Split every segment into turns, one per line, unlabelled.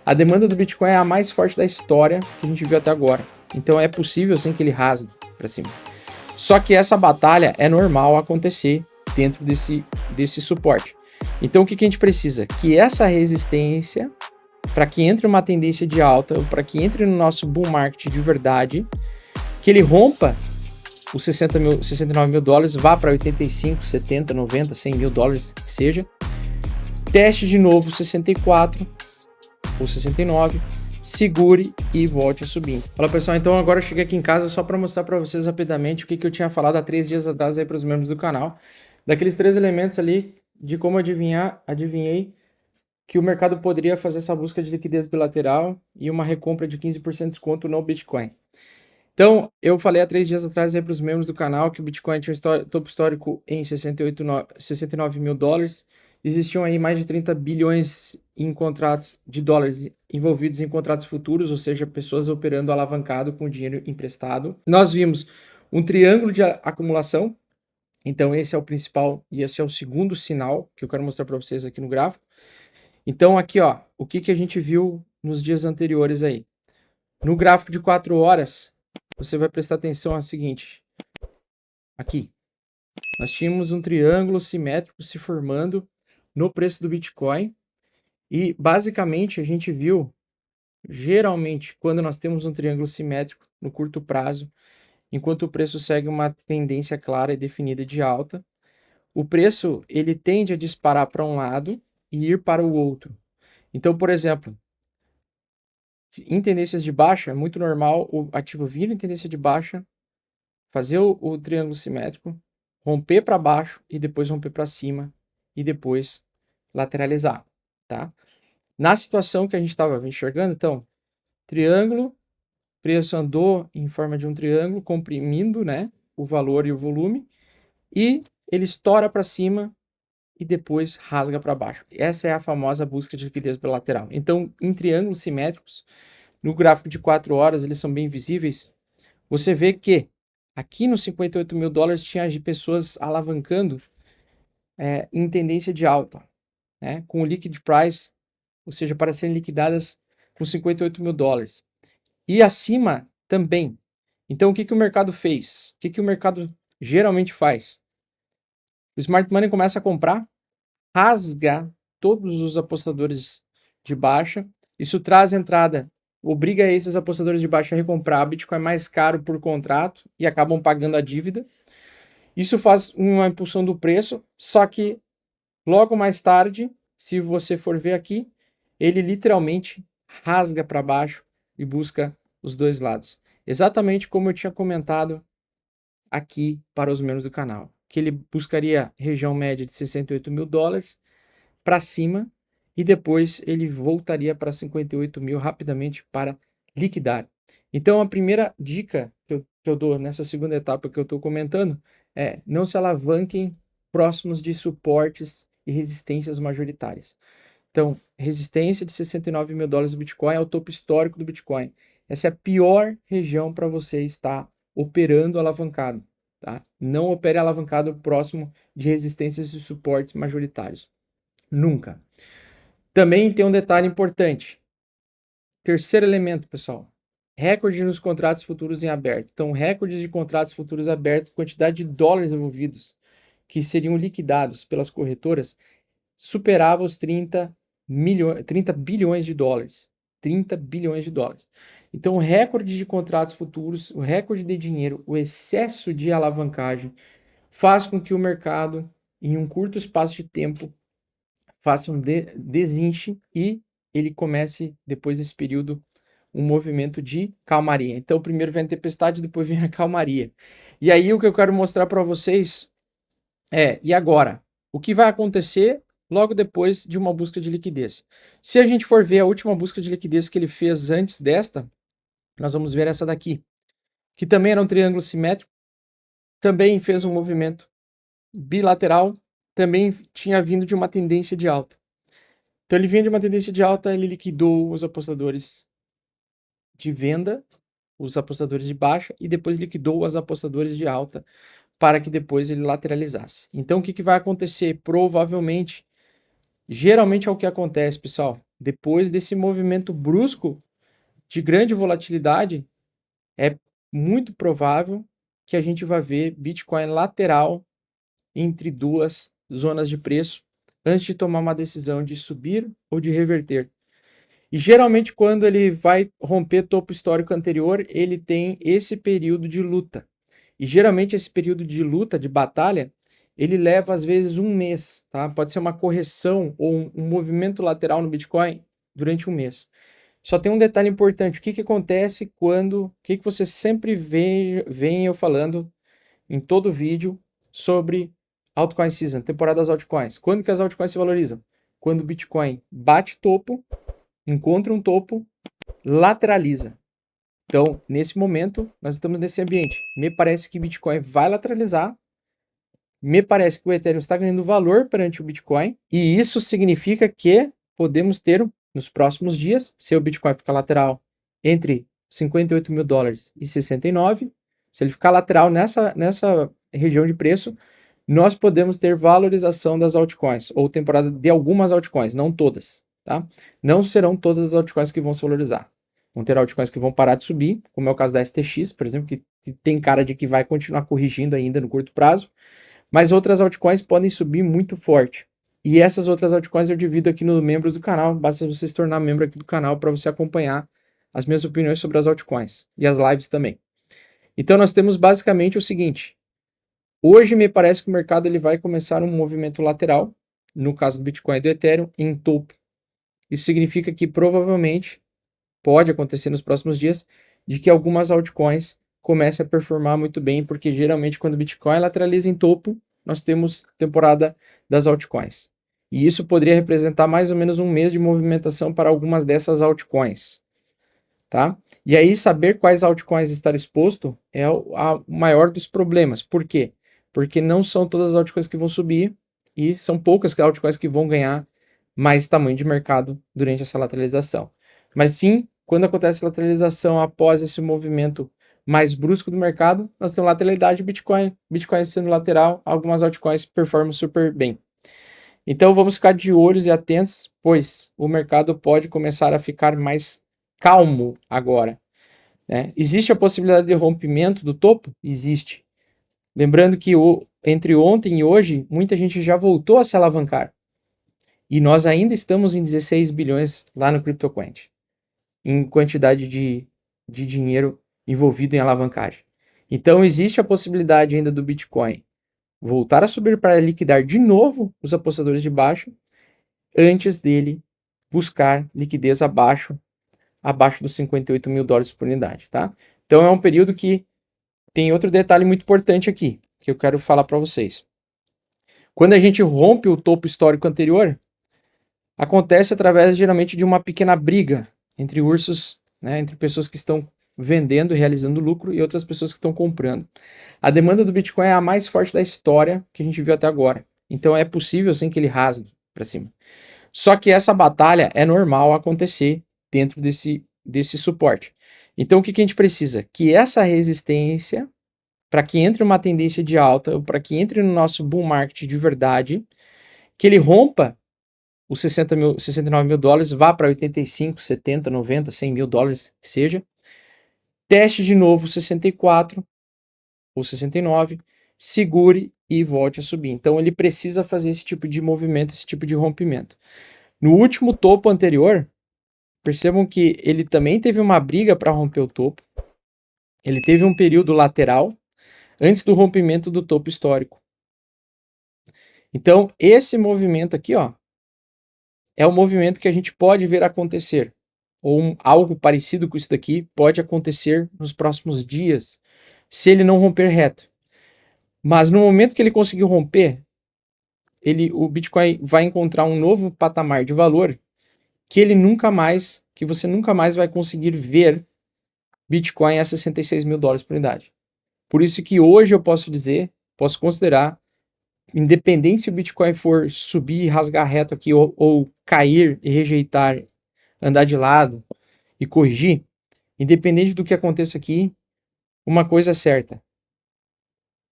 A demanda do Bitcoin é a mais forte da história que a gente viu até agora. Então é possível sim que ele rasgue para cima. Só que essa batalha é normal acontecer dentro desse suporte. Então o que a gente precisa? Que essa resistência, para que entre uma tendência de alta, para que entre no nosso bull market de verdade, que ele rompa os 69 mil dólares, vá para 85, 70, 90, 100 mil dólares, que seja. Teste de novo 64 ou 69, segure e volte a subir. Fala pessoal, então agora eu cheguei aqui em casa só para mostrar para vocês rapidamente o que eu tinha falado há 3 dias atrás aí para os membros do canal. Daqueles 3 elementos ali de como adivinhei que o mercado poderia fazer essa busca de liquidez bilateral e uma recompra de 15% de desconto no Bitcoin. Então, eu falei há 3 dias atrás aí para os membros do canal que o Bitcoin tinha um topo histórico em 69 mil dólares. Existiam aí mais de 30 bilhões em contratos de dólares envolvidos em contratos futuros, ou seja, pessoas operando alavancado com dinheiro emprestado. Nós vimos um triângulo de acumulação. Então, esse é o principal e esse é o segundo sinal que eu quero mostrar para vocês aqui no gráfico. Então, aqui, ó, o que a gente viu nos dias anteriores aí? No gráfico de 4 horas, você vai prestar atenção ao seguinte. Aqui, nós tínhamos um triângulo simétrico se formando no preço do Bitcoin. E, basicamente, a gente viu, geralmente, quando nós temos um triângulo simétrico no curto prazo, enquanto o preço segue uma tendência clara e definida de alta, o preço ele tende a disparar para um lado e ir para o outro. Então, por exemplo, em tendências de baixa, é muito normal o ativo vir em tendência de baixa, fazer o triângulo simétrico, romper para baixo e depois romper para cima e depois lateralizar, tá? Na situação que a gente estava enxergando, então, triângulo, preço andou em forma de um triângulo, comprimindo, né, o valor e o volume, e ele estoura para cima e depois rasga para baixo. Essa é a famosa busca de liquidez bilateral. Então, em triângulos simétricos, no gráfico de 4 horas, eles são bem visíveis. Você vê que aqui nos 58 mil dólares tinha pessoas alavancando em tendência de alta, né, com o liquid price, ou seja, para serem liquidadas com 58 mil dólares. E acima também. Então, o que o mercado fez? O que o mercado geralmente faz? O Smart Money começa a comprar, rasga todos os apostadores de baixa. Isso traz entrada, obriga esses apostadores de baixa a recomprar Bitcoin mais caro por contrato e acabam pagando a dívida. Isso faz uma impulsão do preço, só que logo mais tarde, se você for ver aqui, ele literalmente rasga para baixo e busca os dois lados. Exatamente como eu tinha comentado aqui para os membros do canal, que ele buscaria região média de 68 mil dólares para cima e depois ele voltaria para 58 mil rapidamente para liquidar. Então a primeira dica que eu dou nessa segunda etapa que eu estou comentando é não se alavanquem próximos de suportes e resistências majoritárias. Então, resistência de 69 mil dólares do Bitcoin é o topo histórico do Bitcoin. Essa é a pior região para você estar operando alavancado. Tá? Não opere alavancado próximo de resistências e suportes majoritários. Nunca. Também tem um detalhe importante. Terceiro elemento, pessoal. Recorde nos contratos futuros em aberto. Então, recordes de contratos futuros abertos, quantidade de dólares envolvidos que seriam liquidados pelas corretoras, superava os 30 bilhões de dólares. 30 bilhões de dólares. Então, o recorde de contratos futuros, o recorde de dinheiro, o excesso de alavancagem faz com que o mercado, em um curto espaço de tempo, faça um desinche e ele comece, depois desse período, um movimento de calmaria. Então, primeiro vem a tempestade, depois vem a calmaria. E aí, o que eu quero mostrar para vocês e agora? O que vai acontecer logo depois de uma busca de liquidez? Se a gente for ver a última busca de liquidez que ele fez antes desta, nós vamos ver essa daqui, que também era um triângulo simétrico, também fez um movimento bilateral, também tinha vindo de uma tendência de alta. Então ele vinha de uma tendência de alta, ele liquidou os apostadores de venda, os apostadores de baixa, e depois liquidou os apostadores de alta, para que depois ele lateralizasse. Então o que vai acontecer? Provavelmente, geralmente é o que acontece, pessoal. depois desse movimento brusco de grande volatilidade, é muito provável que a gente vai ver Bitcoin lateral entre duas zonas de preço antes de tomar uma decisão de subir ou de reverter. E geralmente quando ele vai romper topo histórico anterior, ele tem esse período de luta. E geralmente esse período de luta, de batalha, ele leva às vezes um mês, tá? Pode ser uma correção ou um movimento lateral no Bitcoin durante um mês. Só tem um detalhe importante, o que acontece quando, o que você sempre vem eu falando em todo vídeo sobre altcoin season, temporada das altcoins. Quando que as altcoins se valorizam? Quando o Bitcoin bate topo, encontra um topo, lateraliza. Então, nesse momento, nós estamos nesse ambiente. Me parece que o Bitcoin vai lateralizar, me parece que o Ethereum está ganhando valor perante o Bitcoin, e isso significa que podemos ter, nos próximos dias, se o Bitcoin ficar lateral entre 58 mil dólares e 69, se ele ficar lateral nessa região de preço, nós podemos ter valorização das altcoins, ou temporada de algumas altcoins, não todas, tá? Não serão todas as altcoins que vão se valorizar. Vão ter altcoins que vão parar de subir, como é o caso da STX, por exemplo, que tem cara de que vai continuar corrigindo ainda no curto prazo, mas outras altcoins podem subir muito forte. E essas outras altcoins eu divido aqui nos membros do canal, basta você se tornar membro aqui do canal para você acompanhar as minhas opiniões sobre as altcoins e as lives também. Então nós temos basicamente o seguinte: hoje me parece que o mercado ele vai começar um movimento lateral, no caso do Bitcoin e do Ethereum, em topo. Isso significa que provavelmente pode acontecer nos próximos dias de que algumas altcoins comecem a performar muito bem, porque geralmente quando o Bitcoin lateraliza em topo, nós temos temporada das altcoins. E isso poderia representar mais ou menos um mês de movimentação para algumas dessas altcoins. Tá? E aí saber quais altcoins estar exposto é o maior dos problemas. Por quê? Porque não são todas as altcoins que vão subir e são poucas altcoins que vão ganhar mais tamanho de mercado durante essa lateralização. Mas sim, quando acontece a lateralização após esse movimento mais brusco do mercado, nós temos lateralidade de Bitcoin, Bitcoin sendo lateral, algumas altcoins performam super bem. Então vamos ficar de olhos e atentos, pois o mercado pode começar a ficar mais calmo agora. Né? Existe a possibilidade de rompimento do topo? Existe. Lembrando que entre ontem e hoje, muita gente já voltou a se alavancar. E nós ainda estamos em 16 bilhões lá no CryptoQuant, em quantidade de dinheiro envolvido em alavancagem. Então existe a possibilidade ainda do Bitcoin voltar a subir para liquidar de novo os apostadores de baixo, antes dele buscar liquidez abaixo dos 58 mil dólares por unidade, tá? Então é um período que tem outro detalhe muito importante aqui, que eu quero falar para vocês. Quando a gente rompe o topo histórico anterior, acontece através geralmente de uma pequena briga entre ursos, né, entre pessoas que estão vendendo e realizando lucro e outras pessoas que estão comprando. A demanda do Bitcoin é a mais forte da história que a gente viu até agora. Então é possível sim que ele rasgue para cima. Só que essa batalha é normal acontecer dentro desse suporte. Então o que a gente precisa? Que essa resistência, para que entre uma tendência de alta, para que entre no nosso bull market de verdade, que ele rompa os 69 mil dólares, vá para 85, 70, 90, 100 mil dólares, que seja, teste de novo 64 ou 69, segure e volte a subir. Então ele precisa fazer esse tipo de movimento, esse tipo de rompimento. No último topo anterior, percebam que ele também teve uma briga para romper o topo. Ele teve um período lateral antes do rompimento do topo histórico. Então, esse movimento aqui, ó, é o movimento que a gente pode ver acontecer. Ou algo parecido com isso daqui pode acontecer nos próximos dias, se ele não romper reto. Mas no momento que ele conseguir romper, o Bitcoin vai encontrar um novo patamar de valor que você nunca mais vai conseguir ver Bitcoin a 66 mil dólares por unidade. Por isso que hoje eu posso considerar, independente se o Bitcoin for subir, rasgar reto aqui, ou cair e rejeitar, andar de lado e corrigir, independente do que aconteça aqui, uma coisa é certa.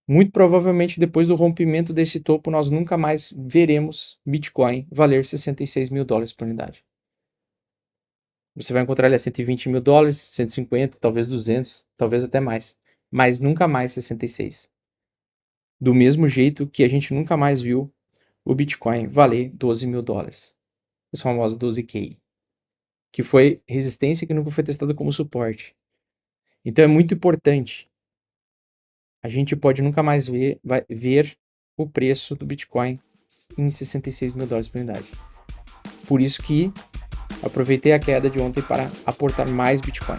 Muito provavelmente depois do rompimento desse topo, nós nunca mais veremos Bitcoin valer 66 mil dólares por unidade. Você vai encontrar ele a 120 mil dólares, 150, talvez 200, talvez até mais. Mas nunca mais 66. Do mesmo jeito que a gente nunca mais viu o Bitcoin valer 12 mil dólares. Os famosos 12K. Que foi resistência que nunca foi testada como suporte. Então é muito importante. A gente pode nunca mais ver o preço do Bitcoin em 66 mil dólares por unidade. Por isso que aproveitei a queda de ontem para aportar mais Bitcoin.